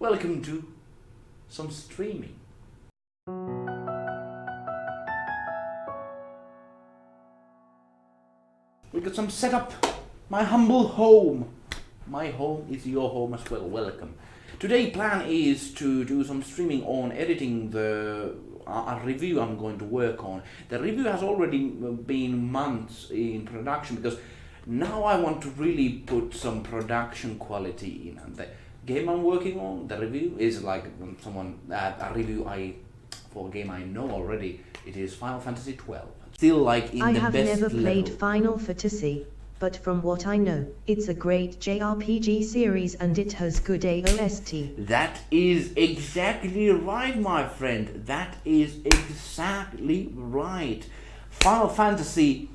welcome to some streaming. We got some setup, my humble home. My home is your home as well, welcome. Today plan is to do some streaming on editing the a review I'm going to work on. The review has already been months in production because now I want to really put some production quality in. And the game I'm working on, the review is like a review for a game I know already. It is Final Fantasy XII. Still like in the best level. I have never played Final Fantasy, but from what I know, it's a great JRPG series and it has good AOST. That is exactly right, my friend. That is exactly right. Final Fantasy,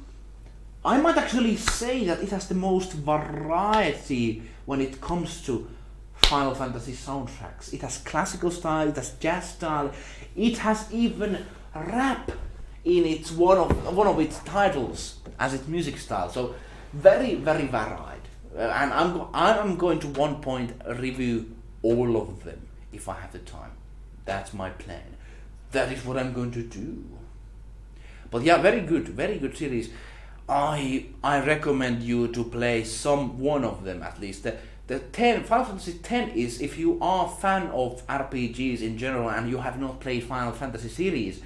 I might actually say that it has the most variety when it comes to Final Fantasy soundtracks. It has classical style, it has jazz style, it has even rap in its one of its titles as its music style. So very, very varied. And I'm going to one point review all of them if I have the time. That's my plan. That is what I'm going to do. But yeah, very good series. I recommend you to play one of them at least. Final Fantasy X is, if you are a fan of RPGs in general and you have not played Final Fantasy series,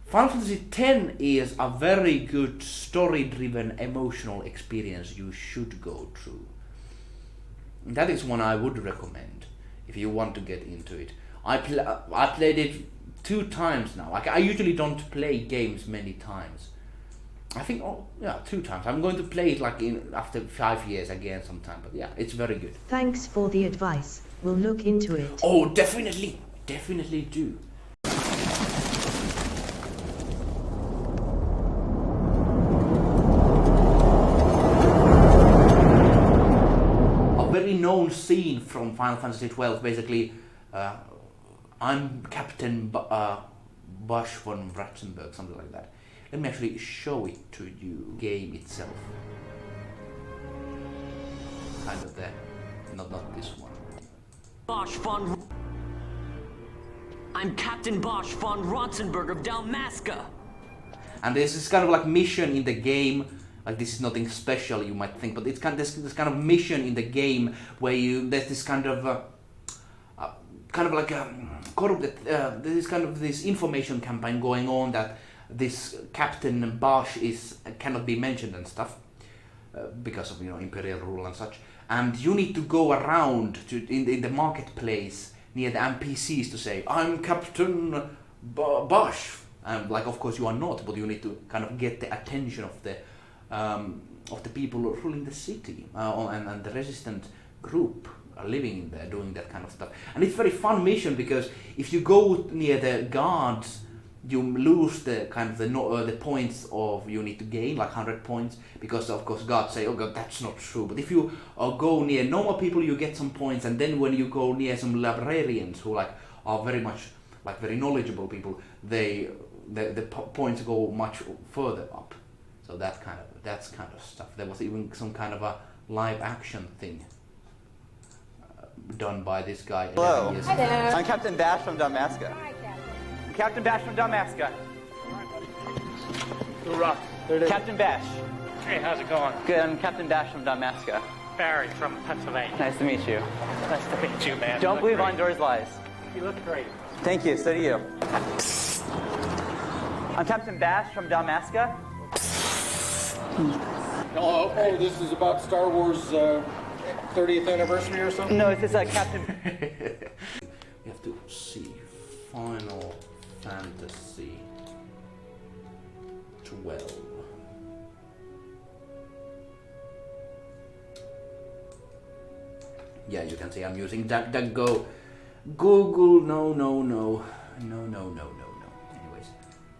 Final Fantasy X is a very good story-driven emotional experience you should go through. That is one I would recommend if you want to get into it. I played it 2 times now. Like I usually don't play games many times. I think 2 times. I'm going to play it after 5 years again sometime. But yeah, it's very good. Thanks for the advice. We'll look into it. Oh, definitely do. Very known scene from Final Fantasy XII. Basically, I'm Captain Bosch von Ratzenberg, something like that. Let me actually show it to you. Game itself, kind of there. Not this one. Bosch von. I'm Captain Bosch von Ratzenberg of Dalmasca. And there's this kind of like mission in the game. Like this is nothing special, you might think, but it's this kind of mission in the game where there's this kind of this information campaign going on that this Captain Bosch cannot be mentioned and stuff because of imperial rule and such, and you need to go around in the marketplace near the NPCs to say I'm Captain Bosch, and of course you are not, but you need to kind of get the attention of the people ruling the city and the resistant group are living in there doing that kind of stuff. And it's a very fun mission because if you go near the guards, you lose the points you need to gain, like 100 points, because of course guards say, oh god, that's not true. But if you go near normal people, you get some points, and then when you go near some librarians who are very much very knowledgeable people, the points go much further up. So that's kind of stuff. There was even some kind of a live action thing done by this guy. Hello. Hi there. I'm Captain Bash from Dalmasca. Hi, Captain. I'm Captain Bash from Dalmasca. Hoorah. Captain Bash. Hey, how's it going? Good, I'm Captain Bash from Dalmasca. Barry from Pennsylvania. Nice to meet you. Nice to meet you, man. Don't believe on Ondor's lies. You look great. Thank you, so do you. I'm Captain Bash from Dalmasca. Oh, this is about Star Wars 30th anniversary or something? No, it's just Captain... You have to see Final Fantasy XII. Yeah, you can see I'm using DuckDuckGo. Google, no. Anyways,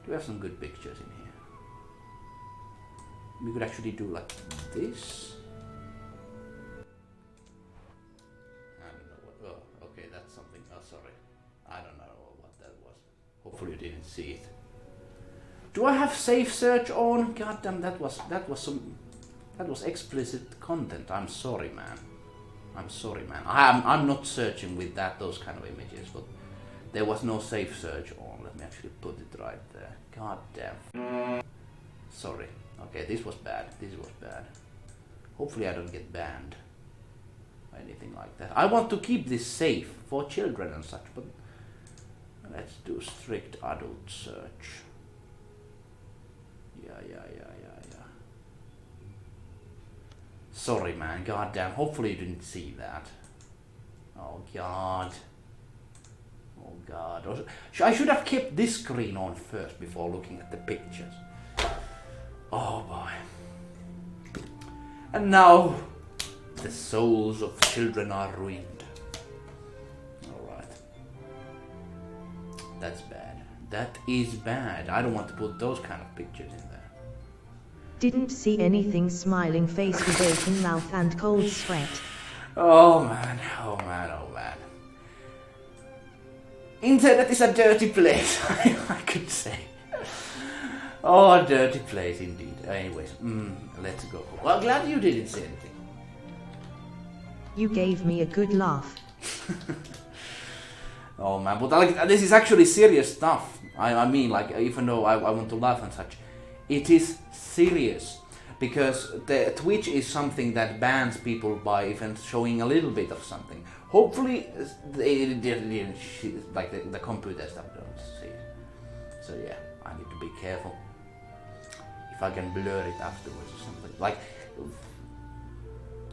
do we have some good pictures in here? We could actually do like this. I don't know what. Oh, okay, that's something. Oh, sorry. I don't know what that was. Hopefully you didn't see it. Do I have safe search on? God damn, that was explicit content. I'm sorry, man. I'm sorry, man. I'm not searching with those kind of images, but there was no safe search on. Let me actually put it right there. God damn. Sorry. Okay, this was bad. This was bad. Hopefully I don't get banned or anything like that. I want to keep this safe for children and such, but let's do strict adult search. Yeah. Sorry, man. God damn. Hopefully you didn't see that. Oh god. Oh god. I should have kept this screen on first before looking at the pictures. Oh boy. And now the souls of children are ruined. Alright. That's bad. That is bad. I don't want to put those kind of pictures in there. Didn't see anything. Smiling face with open mouth and cold sweat. Oh man. Internet is a dirty place, I could say. Oh, a dirty place indeed. Anyways, let's go. Well, glad you didn't say anything. You gave me a good laugh. Oh man, but like, this is actually serious stuff. I mean, like, even though I want to laugh and such, it is serious. Because the Twitch is something that bans people by even showing a little bit of something. Hopefully, the computer stuff don't see it. So yeah, I need to be careful. If I can blur it afterwards or something. Like,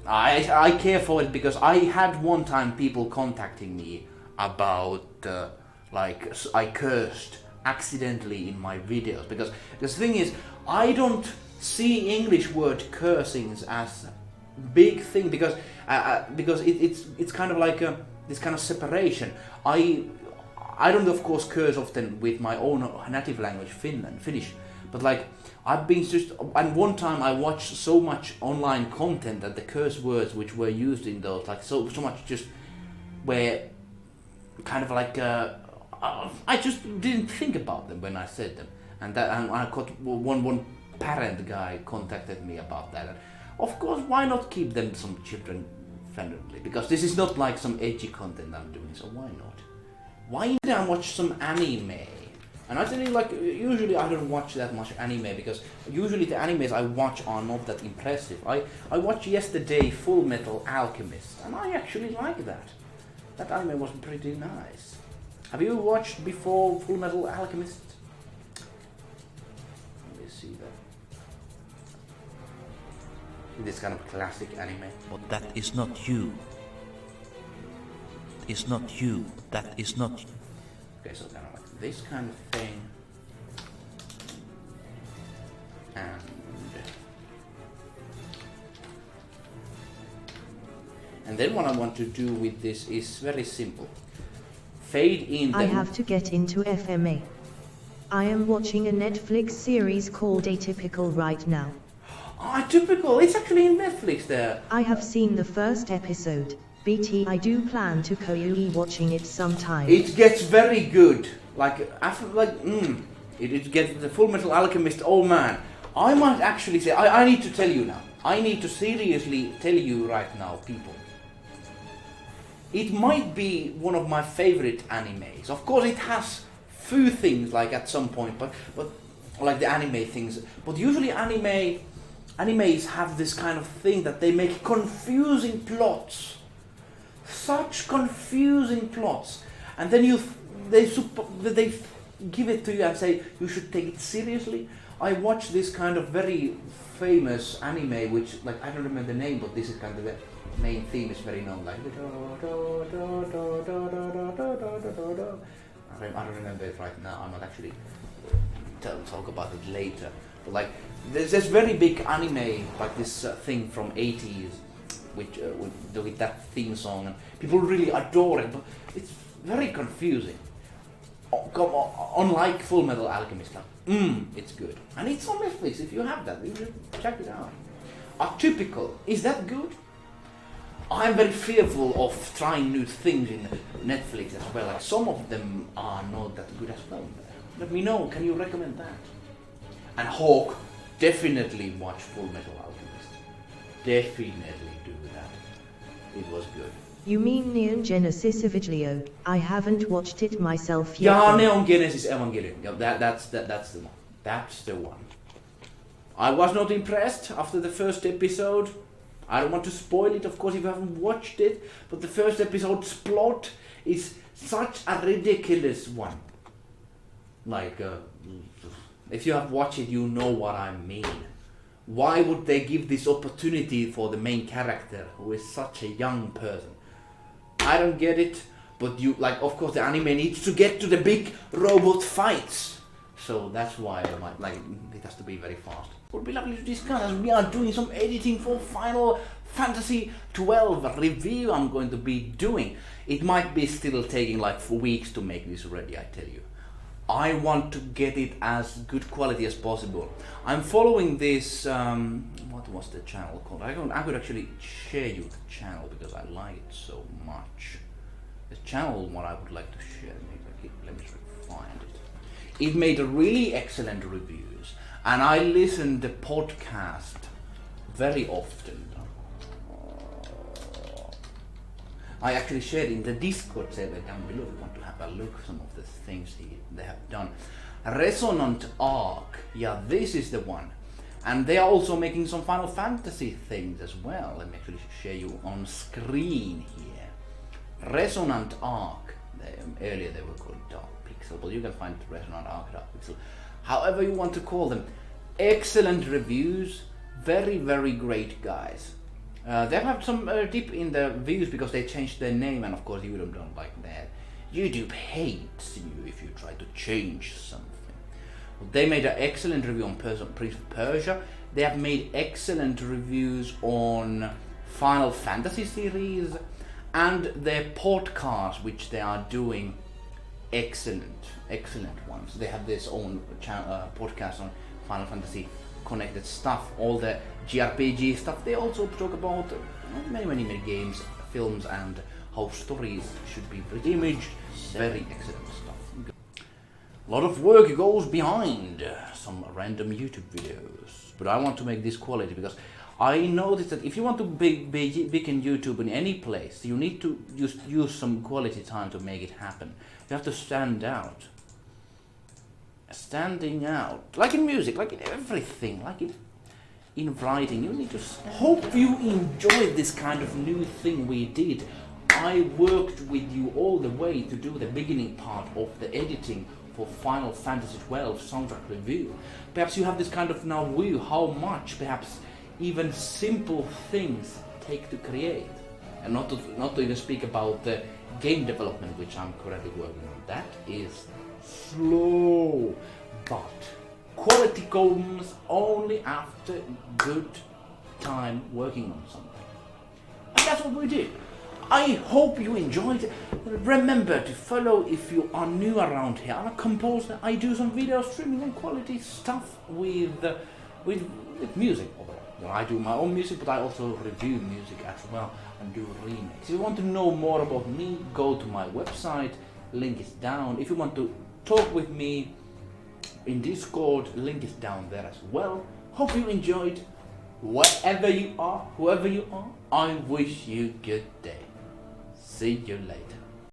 I care for it because I had one time people contacting me about like I cursed accidentally in my videos, because the thing is, I don't see English word cursings as big thing, because it's kind of like this kind of separation. I don't of course curse often with my own native language Finnish, but like I've been just, and one time I watched so much online content that the curse words which were used in those, like so much just were kind of like I just didn't think about them when I said them, and I got one parent guy contacted me about that. And of course, why not keep them some children friendly? Because this is not like some edgy content I'm doing, so why not? Why did I watch some anime? And I tell you, like, usually I don't watch that much anime, because usually the animes I watch are not that impressive. I watched yesterday Full Metal Alchemist, and I actually like that. That anime was pretty nice. Have you watched before Full Metal Alchemist? Let me see that. This kind of classic anime. But that is not you. It's not you. That is not you. Okay, so kind of like this kind of thing. And then what I want to do with this is very simple. Fade in. I have to get into FMA. I am watching a Netflix series called Atypical right now. Oh, Atypical! It's actually in Netflix there. I have seen the first episode. BT, I do plan to watching it sometime. It gets very good. Like, after, like, it gets the Full Metal Alchemist. Oh man, I might actually say, I need to tell you now. I need to seriously tell you right now, people. It might be one of my favorite animes. Of course, it has few things like at some point, but like the anime things. But usually animes have this kind of thing that they make confusing plots. Such confusing plots, and then they give it to you and say you should take it seriously. I watched this kind of very famous anime, which, like, I don't remember the name, but this is kind of the main theme is very known, like I don't remember it right now. I'm not actually talk about it later. But like there's this very big anime, like this thing from 80s. With that theme song, and people really adore it, but it's very confusing. Unlike Full Metal Alchemist, it's good, and it's on Netflix. If you have that, you should check it out. Atypical, is that good? I'm very fearful of trying new things in Netflix as well. Like some of them are not that good as well. Let me know. Can you recommend that? And Hawk, definitely watch Full Metal Alchemist. Definitely do that. It was good. You mean Neon Genesis Evangelion? I haven't watched it myself yet. Yeah, though. Neon Genesis Evangelion. Yeah, that's the one. That's the one. I was not impressed after the first episode. I don't want to spoil it, of course, if you haven't watched it. But the first episode's plot is such a ridiculous one. Like, if you have watched it, you know what I mean. Why would they give this opportunity for the main character, who is such a young person? I don't get it, but you, like, of course the anime needs to get to the big robot fights. So that's why it has to be very fast. It would be lovely to discuss as we are doing some editing for Final Fantasy XII review I'm going to be doing. It might be still taking like 4 weeks to make this ready, I tell you. I want to get it as good quality as possible. I'm following this, what was the channel called? I could actually share you the channel because I like it so much. The channel, what I would like to share, let me find it. It made really excellent reviews, and I listen to podcast very often. I actually shared in the Discord server down below if you want to have a look some of the things they have done. Resonant Arc, yeah, this is the one. And they are also making some Final Fantasy things as well. Let me actually share you on screen here. Resonant Arc, earlier they were called Dark Pixel, but you can find Resonant Arc, Dark Pixel, however you want to call them. Excellent reviews, very, very great guys. They've had some dip in the views because they changed their name, and of course YouTube don't like that. YouTube hates you if you try to change something. They made an excellent review on Prince of Persia. They have made excellent reviews on Final Fantasy series, and their podcast, which they are doing, excellent ones. They have this own podcast on Final Fantasy connected stuff, all the JRPG stuff. They also talk about many games, films, and how stories should be imaged. Very excellent stuff. A lot of work goes behind some random YouTube videos, but I want to make this quality because I noticed that if you want to be big in YouTube in any place, you need to use some quality time to make it happen. You have to stand out. Standing out, like in music, like in everything, like in writing, you need to hope you enjoyed this kind of new thing we did. I worked with you all the way to do the beginning part of the editing for Final Fantasy XII soundtrack review. Perhaps you have this kind of now view how much perhaps even simple things take to create, and not to even speak about the game development, which I'm currently working on. That is slow, but quality comes only after good time working on something. And that's what we did. I hope you enjoyed it. Remember to follow if you are new around here. I'm a composer. I do some video streaming and quality stuff with music. Although I do my own music, but I also review music as well and do remakes. If you want to know more about me, go to my website. Link is down. If you want to talk with me in Discord, link is down there as well. Hope you enjoyed. Wherever you are, whoever you are, I wish you good day. See you later.